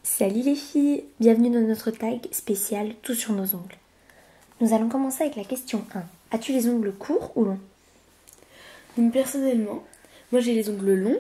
Salut les filles, bienvenue dans notre tag spécial Tout sur nos ongles. Nous allons commencer avec la question 1. As-tu les ongles courts ou longs? Donc personnellement, moi j'ai les ongles longs,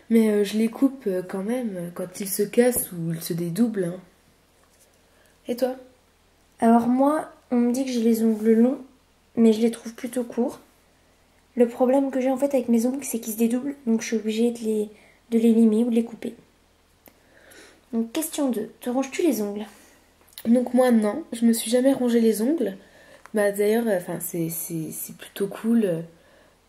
mais je les coupe quand même quand ils se cassent ou ils se dédoublent. Hein. Et toi? Alors moi, on me dit que j'ai les ongles longs, mais je les trouve plutôt courts. Le problème que j'ai en fait avec mes ongles, c'est qu'ils se dédoublent, donc je suis obligée de les limer ou de les couper. Donc question 2, te ronges-tu les ongles? Donc moi non, je me suis jamais rongé les ongles. Bah d'ailleurs, c'est plutôt cool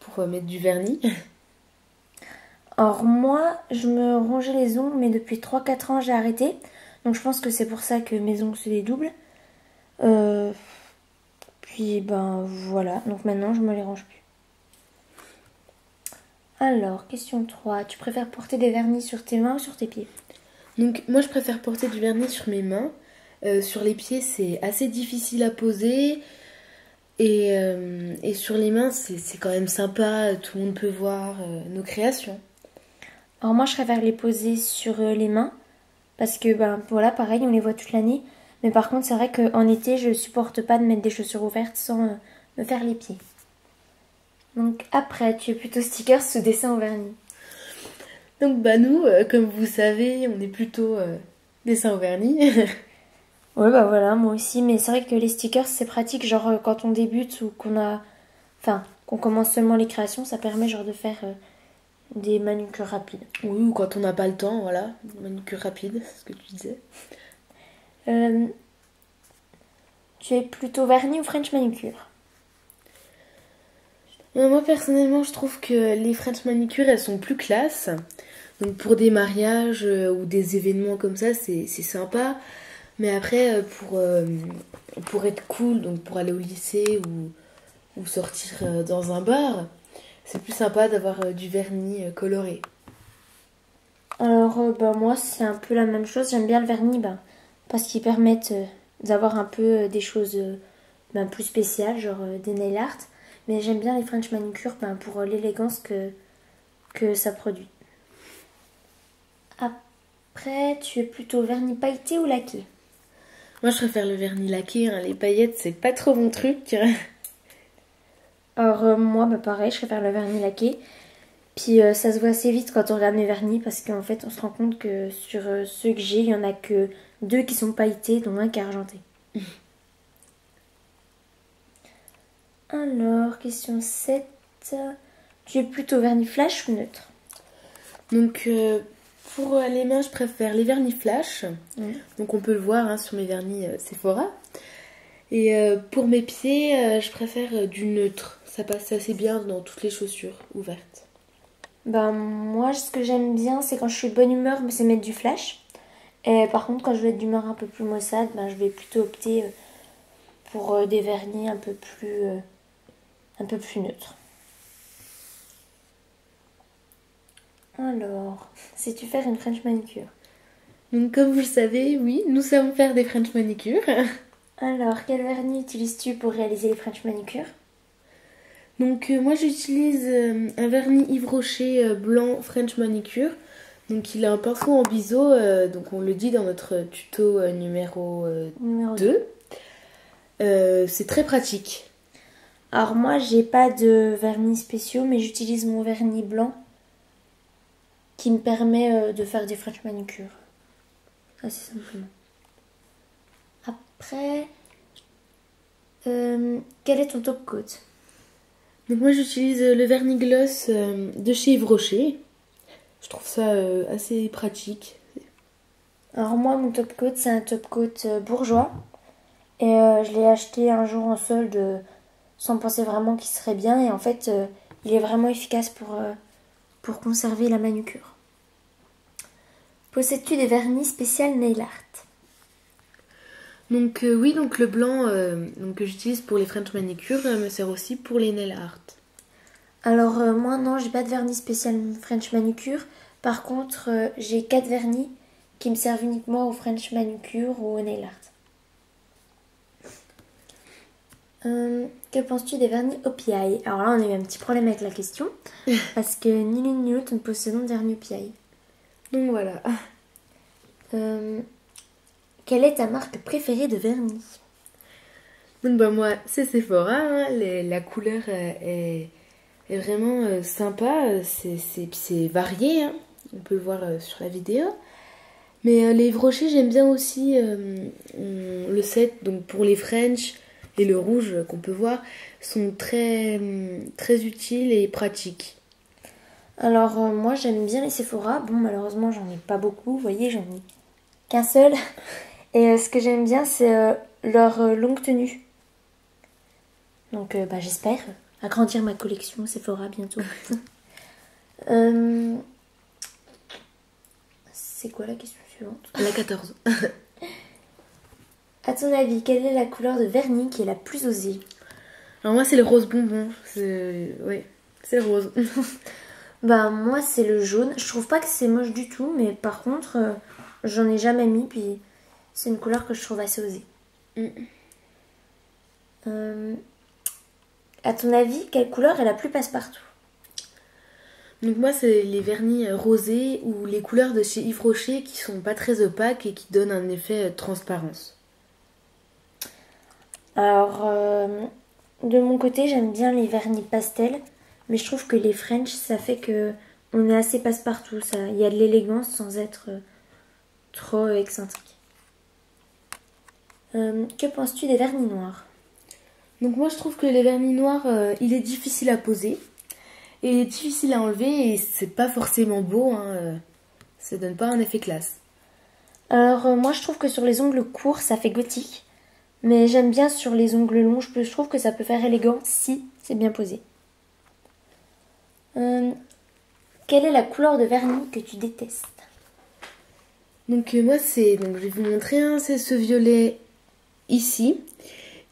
pour mettre du vernis. Alors moi, je me rongeais les ongles, mais depuis 3-4 ans, j'ai arrêté. Donc je pense que c'est pour ça que mes ongles se dédoublent. Puis ben voilà, donc maintenant je me les range plus. Alors, question 3, tu préfères porter des vernis sur tes mains ou sur tes pieds? Donc moi je préfère porter du vernis sur mes mains. Sur les pieds c'est assez difficile à poser. Et sur les mains c'est quand même sympa, tout le monde peut voir nos créations. Alors moi je préfère les poser sur les mains parce que ben voilà pareil on les voit toute l'année. Mais par contre c'est vrai qu'en été je supporte pas de mettre des chaussures ouvertes sans me faire les pieds. Donc après tu es plutôt stickers ou dessin au vernis? Donc bah nous, comme vous savez, on est plutôt dessin au vernis. Ouais bah voilà moi aussi mais c'est vrai que les stickers c'est pratique genre quand on débute ou qu'on commence seulement les créations ça permet genre de faire des manucures rapides. Oui, ou quand on n'a pas le temps, voilà, manucure rapide, c'est ce que tu disais. Euh, Tu es plutôt vernis ou French manucure? Moi personnellement, je trouve que les French manicures, elles sont plus classe. Donc pour des mariages ou des événements comme ça, c'est sympa. Mais après, pour être cool, donc pour aller au lycée ou sortir dans un bar, c'est plus sympa d'avoir du vernis coloré. Alors bah moi c'est un peu la même chose, j'aime bien le vernis parce qu'ils permettent d'avoir un peu des choses plus spéciales, genre des nail art. Mais j'aime bien les French manicures pour l'élégance que ça produit. Après, tu es plutôt vernis pailleté ou laqué? Moi, je préfère le vernis laqué, hein. Les paillettes, c'est pas trop mon truc. Alors moi pareil, je préfère le vernis laqué. Puis ça se voit assez vite quand on regarde mes vernis parce qu'en fait on se rend compte que sur ceux que j'ai, il y en a que 2 qui sont pailletés, dont un qui est argenté. Alors, question 7. Tu es plutôt vernis flash ou neutre? Donc pour les mains, je préfère les vernis flash. Donc on peut le voir hein, sur mes vernis Sephora. Et pour mes pieds, je préfère du neutre. Ça passe assez bien dans toutes les chaussures ouvertes. Moi, ce que j'aime bien, c'est quand je suis de bonne humeur, c'est mettre du flash. Et par contre, quand je veux être d'humeur un peu plus maussade, je vais plutôt opter pour des vernis un peu plus neutres. Alors, sais-tu faire une French manicure? Donc comme vous le savez, oui, nous savons faire des French manicures. Alors, quel vernis utilises-tu pour réaliser les French manicures? Donc moi j'utilise un vernis Yves Rocher blanc French manicure. Donc il a un pinceau en biseau, donc on le dit dans notre tuto numéro 2. C'est très pratique. Alors moi j'ai pas de vernis spéciaux mais j'utilise mon vernis blanc qui me permet de faire des French manicures. Assez simplement. Après, quel est ton top coat? Donc moi j'utilise le vernis gloss de chez Yves Rocher. Je trouve ça assez pratique. Alors moi mon top coat c'est un top coat bourgeois. Et je l'ai acheté un jour en solde sans penser vraiment qu'il serait bien. Et en fait il est vraiment efficace pour conserver la manucure. Possèdes-tu des vernis spécial nail art? Donc oui, donc le blanc que j'utilise pour les French manicures me sert aussi pour les nail art. Alors moi non, j'ai pas de vernis spécial French manucure. Par contre, j'ai 4 vernis qui me servent uniquement au French manucure ou au nail art. Que penses-tu des vernis OPI? Alors là, on a eu un petit problème avec la question parce que ni l'une ni l'autre ne possédons de vernis OPI. Donc voilà. Euh, Quelle est ta marque préférée de vernis? Donc bah moi c'est Sephora, hein. La couleur est vraiment sympa, c'est varié, hein. On peut le voir sur la vidéo. Mais les Yves Rocher j'aime bien aussi le set, donc pour les French et le rouge qu'on peut voir, sont très utiles et pratiques. Alors moi j'aime bien les Sephora. Bon malheureusement j'en ai pas beaucoup, vous voyez j'en ai qu'un seul. Et ce que j'aime bien c'est leur longue tenue. Donc bah, j'espère agrandir ma collection Sephora bientôt. Euh, C'est quoi la question suivante? La 14. À ton avis, quelle est la couleur de vernis qui est la plus osée? Alors moi c'est le rose bonbon, ouais, c'est le rose. Bah moi c'est le jaune. Je trouve pas que c'est moche du tout, mais par contre j'en ai jamais mis, puis c'est une couleur que je trouve assez osée. Euh, À ton avis, quelle couleur est la plus passe-partout? Donc moi c'est les vernis rosés ou les couleurs de chez Yves Rocher qui sont pas très opaques et qui donnent un effet transparence. Alors de mon côté j'aime bien les vernis pastels, mais je trouve que les French ça fait que on est assez passe-partout. Il y a de l'élégance sans être trop excentrique. Que penses-tu des vernis noirs? Donc moi je trouve que les vernis noirs il est difficile à poser et il est difficile à enlever et c'est pas forcément beau, hein, ça donne pas un effet classe. Alors moi je trouve que sur les ongles courts ça fait gothique, mais j'aime bien sur les ongles longs, je trouve que ça peut faire élégant si c'est bien posé. Quelle est la couleur de vernis que tu détestes? Donc moi donc je vais vous montrer, hein, c'est ce violet ici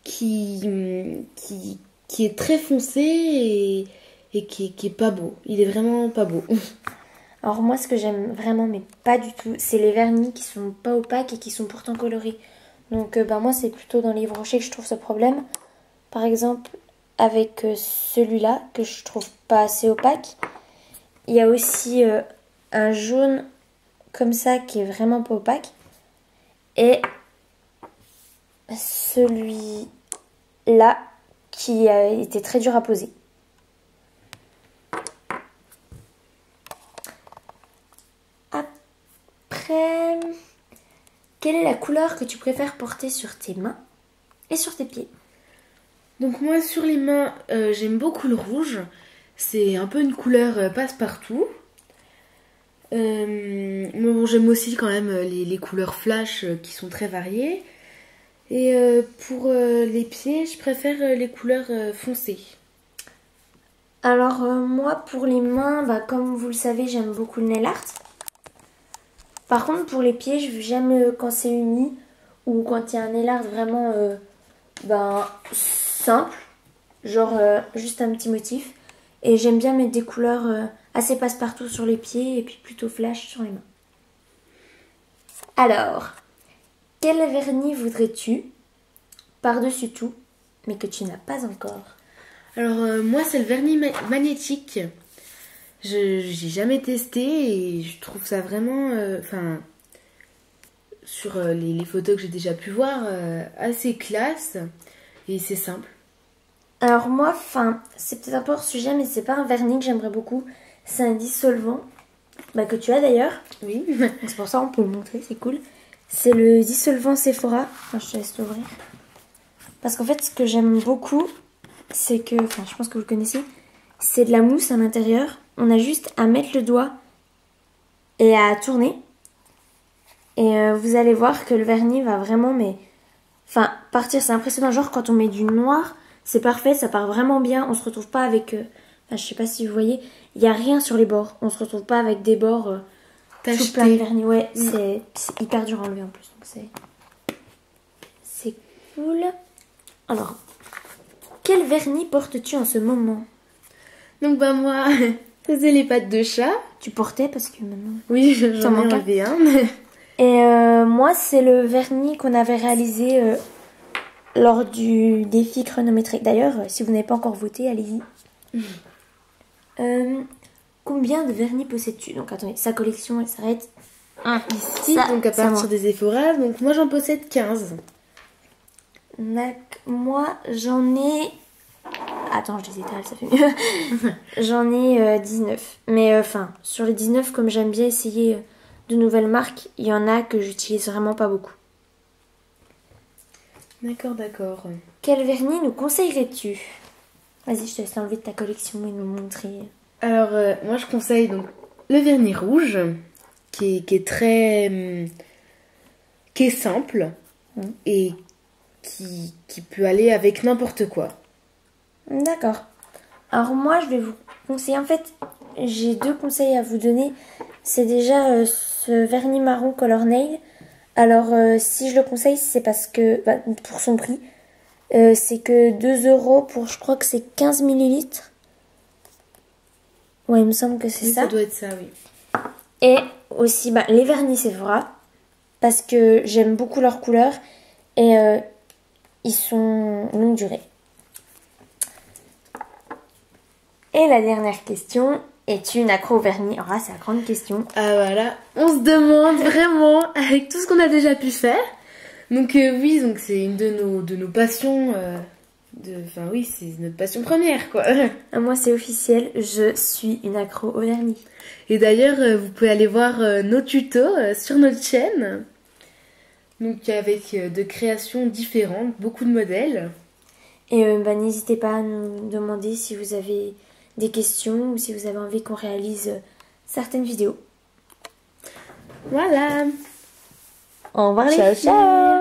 qui est très foncé et qui est pas beau. Il est vraiment pas beau. Alors moi ce que j'aime vraiment mais pas du tout, c'est les vernis qui sont pas opaques et qui sont pourtant colorés. Donc bah, moi c'est plutôt dans les Yves Rocher que je trouve ce problème. Par exemple avec celui-là que je trouve pas assez opaque. Il y a aussi un jaune comme ça qui est vraiment pas opaque. Et celui-là qui a été très dur à poser. Après, quelle est la couleur que tu préfères porter sur tes mains et sur tes pieds? Donc moi sur les mains j'aime beaucoup le rouge. C'est un peu une couleur passe-partout. Mais bon, j'aime aussi quand même les couleurs flash qui sont très variées. Et pour les pieds, je préfère les couleurs foncées. Alors moi pour les mains, bah, comme vous le savez, j'aime beaucoup le nail art. Par contre pour les pieds, j'aime quand c'est uni ou quand il y a un nail art vraiment ben, simple, genre juste un petit motif. Et j'aime bien mettre des couleurs assez passe-partout sur les pieds et puis plutôt flash sur les mains. Alors, quel vernis voudrais-tu par-dessus tout, mais que tu n'as pas encore? Alors moi c'est le vernis magnétique. J'ai jamais testé et je trouve ça vraiment, sur les photos que j'ai déjà pu voir, assez classe et c'est simple. Alors moi, c'est peut-être un peu hors sujet, mais c'est pas un vernis que j'aimerais beaucoup. C'est un dissolvant, bah, que tu as d'ailleurs. Oui. Donc c'est pour ça on peut le montrer, c'est cool. C'est le dissolvant Sephora. Enfin, je te laisse l'ouvrir. Parce qu'en fait, ce que j'aime beaucoup, c'est que, je pense que vous le connaissez, c'est de la mousse à l'intérieur. On a juste à mettre le doigt et à tourner. Et vous allez voir que le vernis va vraiment, partir. C'est impressionnant. Genre, quand on met du noir, c'est parfait, ça part vraiment bien. On se retrouve pas avec, je sais pas si vous voyez, il n'y a rien sur les bords. On se retrouve pas avec des bords tout plein de vernis. Ouais, c'est hyper dur à enlever en plus. Donc c'est cool. Alors, quel vernis portes-tu en ce moment? Donc bah moi, c'est les pattes de chat. Tu portais parce que maintenant... Oui, j'en ai enlevé un. Et moi, c'est le vernis qu'on avait réalisé lors du défi chronométrique. D'ailleurs, si vous n'avez pas encore voté, allez-y. Combien de vernis possèdes-tu? Donc attendez, sa collection, elle s'arrête ici, ça, donc à c'est à partir moi. des Ephoras. Donc moi j'en possède 15. Moi, j'en ai... Attends, je les étale, ça fait mieux. J'en ai 19. Mais enfin, sur les 19, comme j'aime bien essayer de nouvelles marques, il y en a que j'utilise vraiment pas beaucoup. D'accord, d'accord. Quel vernis nous conseillerais-tu? Vas-y, je te laisse enlever de ta collection et nous montrer. Alors moi je conseille donc le vernis rouge qui est très... qui est simple et qui peut aller avec n'importe quoi. D'accord. Alors moi, je vais vous conseiller... En fait, j'ai 2 conseils à vous donner. C'est déjà ce vernis marron Color Nail. Alors, si je le conseille, c'est parce que... bah, pour son prix. C'est que 2 euros pour... Je crois que c'est 15 millilitres. Ouais, il me semble que c'est Oui, ça. ça doit être ça, oui. Et aussi, bah, les vernis Sephora. Parce que j'aime beaucoup leur couleur. Et ils sont longue durée. Et la dernière question, es-tu une accro au vernis? Alors là, c'est la grande question. Ah voilà, on se demande vraiment avec tout ce qu'on a déjà pu faire. Donc oui, donc c'est une de nos passions. Enfin oui, c'est notre passion première quoi. Moi, c'est officiel, je suis une accro au vernis. Et d'ailleurs, vous pouvez aller voir nos tutos sur notre chaîne. Donc avec de créations différentes, beaucoup de modèles. Et bah, n'hésitez pas à nous demander si vous avez des questions ou si vous avez envie qu'on réalise certaines vidéos. Voilà. Au revoir les Ciao, filles. ciao.